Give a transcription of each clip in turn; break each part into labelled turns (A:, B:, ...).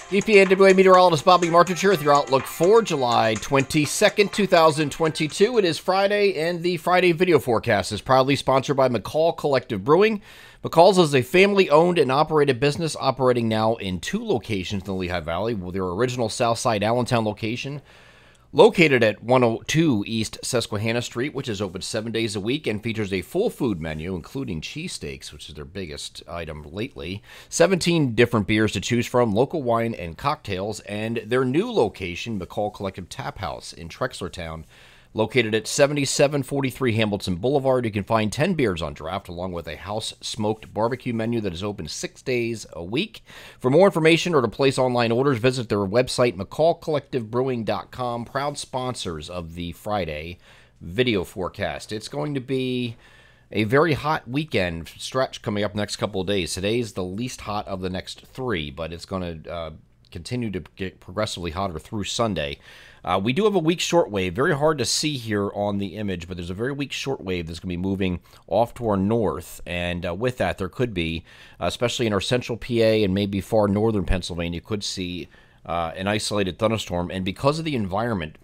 A: EPAWA meteorologist Bobby Martich here with your outlook for July 22nd, 2022. It is Friday, and the Friday video forecast is proudly sponsored by McCall Collective Brewing. McCall's is a family-owned and operated business operating now in 2 locations in the Lehigh Valley, with their original Southside Allentown location located at 102 East Susquehanna Street, which is open 7 days a week and features a full food menu, including cheesesteaks, which is their biggest item lately, 17 different beers to choose from, local wine and cocktails, and their new location, McCall Collective Tap House in Trexlertown, located at 7743 Hamilton Boulevard. You can find 10 beers on draft, along with a house-smoked barbecue menu that is open 6 days a week. For more information or to place online orders, visit their website, mccallcollectivebrewing.com, proud sponsors of the Friday video forecast. It's going to be a very hot weekend stretch coming up next couple of days. Today's the least hot of the next 3, but it's going to continue to get progressively hotter through Sunday. We do have a weak shortwave, very hard to see here on the image, but there's a very weak shortwave that's going to be moving off to our north, and with that, there could be, especially in our central PA and maybe far northern Pennsylvania, could see an isolated thunderstorm, and because of the environment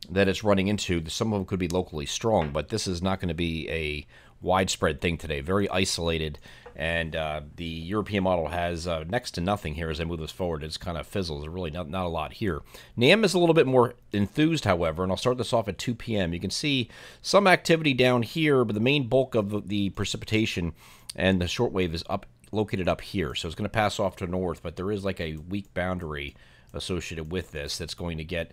A: that it's running into, some of them could be locally strong, but this is not going to be a widespread thing today, very isolated. And the European model has next to nothing here as I move this forward. It's kind of fizzles. There's really not a lot here. NAM is a little bit more enthused, however, and I'll start this off at 2 p.m. You can see some activity down here, but the main bulk of the precipitation and the shortwave is located up here. So it's going to pass off to the north, but there is like a weak boundary associated with this that's going to get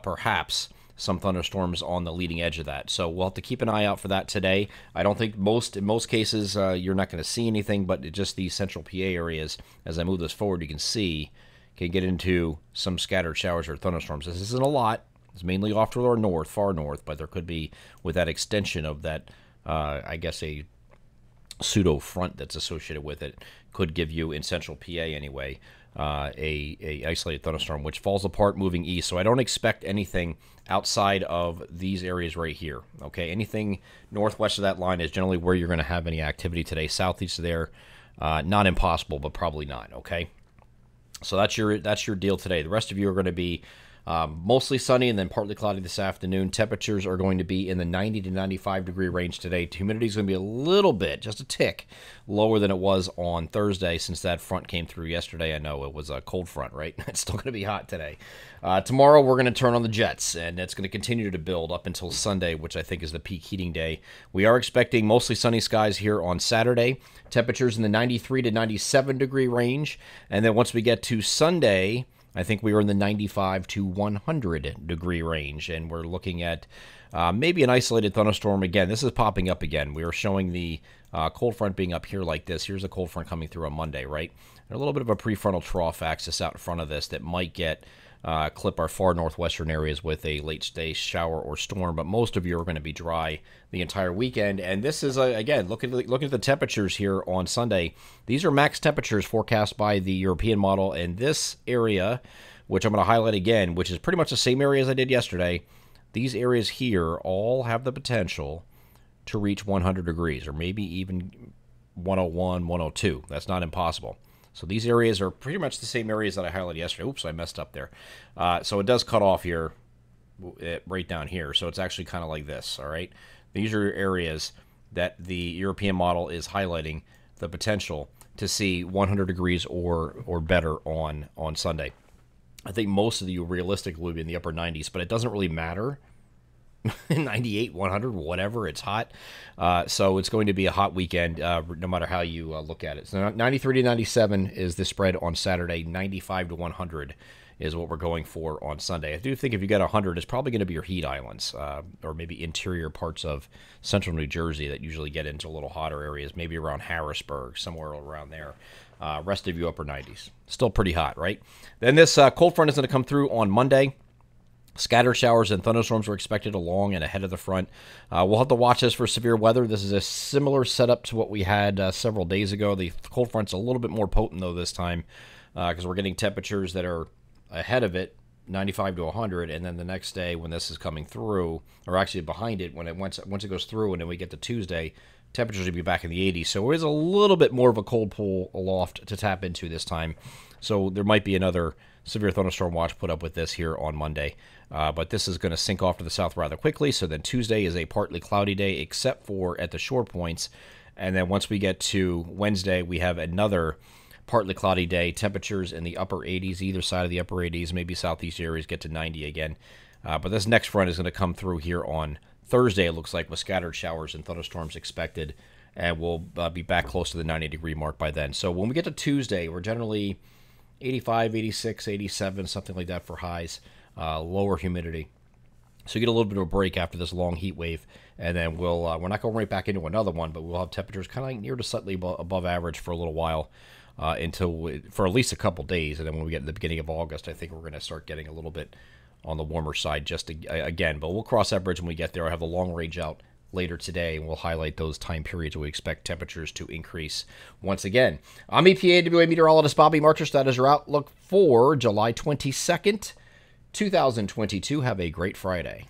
A: perhaps some thunderstorms on the leading edge of that. So we'll have to keep an eye out for that today. I don't think in most cases you're not going to see anything, but just these central PA areas, as I move this forward, you can see, can get into some scattered showers or thunderstorms. This isn't a lot. It's mainly off to our north, far north, but there could be, with that extension of that, I guess a pseudo front that's associated with it, could give you, in central PA anyway, a isolated thunderstorm, which falls apart moving east. So I don't expect anything outside of these areas right here. Okay, anything northwest of that line is generally where you're going to have any activity today. Southeast of there, not impossible, but probably not. Okay, so that's your deal today. The rest of you are going to be mostly sunny and then partly cloudy this afternoon. Temperatures are going to be in the 90 to 95 degree range today. Humidity is going to be a little bit, just a tick, lower than it was on Thursday since that front came through yesterday. I know it was a cold front, right? It's still going to be hot today. Tomorrow we're going to turn on the jets, and it's going to continue to build up until Sunday, which I think is the peak heating day. We are expecting mostly sunny skies here on Saturday. Temperatures in the 93 to 97 degree range. And then once we get to Sunday, I think we are in the 95 to 100 degree range, and we're looking at maybe an isolated thunderstorm again. This is popping up again. We are showing the cold front being up here like this. Here's a cold front coming through on Monday, right? And a little bit of a prefrontal trough axis out in front of this that might clip our far northwestern areas with a late-stage shower or storm, but most of you are going to be dry the entire weekend. And this is, again, look at the temperatures here on Sunday. These are max temperatures forecast by the European model, and this area, which I'm going to highlight again, which is pretty much the same area as I did yesterday, these areas here all have the potential to reach 100 degrees, or maybe even 101, 102. That's not impossible. So these areas are pretty much the same areas that I highlighted yesterday. Oops, I messed up there. So it does cut off here, right down here. So it's actually kind of like this, all right? These are areas that the European model is highlighting the potential to see 100 degrees or better on Sunday. I think most of you realistically will be in the upper 90s, but it doesn't really matter. 98, 100, whatever, it's hot. So it's going to be a hot weekend no matter how you look at it. So 93 to 97 is the spread on Saturday. 95 to 100 is what we're going for on Sunday. I do think if you get 100, it's probably going to be your heat islands or maybe interior parts of central New Jersey that usually get into a little hotter areas, maybe around Harrisburg, somewhere around there. Rest of you upper 90s. Still pretty hot, right? Then this cold front is going to come through on Monday. Scattered showers and thunderstorms are expected along and ahead of the front. We'll have to watch this for severe weather. This is a similar setup to what we had several days ago. The cold front's a little bit more potent, though, this time because we're getting temperatures that are ahead of it, 95 to 100, and then the next day when this is coming through, or actually behind it, once it goes through and then we get to Tuesday, temperatures will be back in the 80s. So it is a little bit more of a cold pool aloft to tap into this time. So there might be another severe thunderstorm watch put up with this here on Monday. But this is going to sink off to the south rather quickly. So then Tuesday is a partly cloudy day, except for at the shore points. And then once we get to Wednesday, we have another partly cloudy day. Temperatures in the upper 80s, either side of the upper 80s, maybe southeast areas get to 90 again. But this next front is going to come through here on Thursday, it looks like, with scattered showers and thunderstorms expected. And we'll be back close to the 90-degree mark by then. So when we get to Tuesday, we're generally 85, 86, 87, something like that for highs, lower humidity. So you get a little bit of a break after this long heat wave, and then we're not going right back into another one, but we'll have temperatures kind of like near to slightly above average for a little while, for at least a couple days. And then when we get to the beginning of August, I think we're going to start getting a little bit on the warmer side again. But we'll cross that bridge when we get there. I have the long range out later today, and we'll highlight those time periods where we expect temperatures to increase once again. I'm EPAWA meteorologist Bobby Marchus. That is your outlook for July 22nd, 2022. Have a great Friday.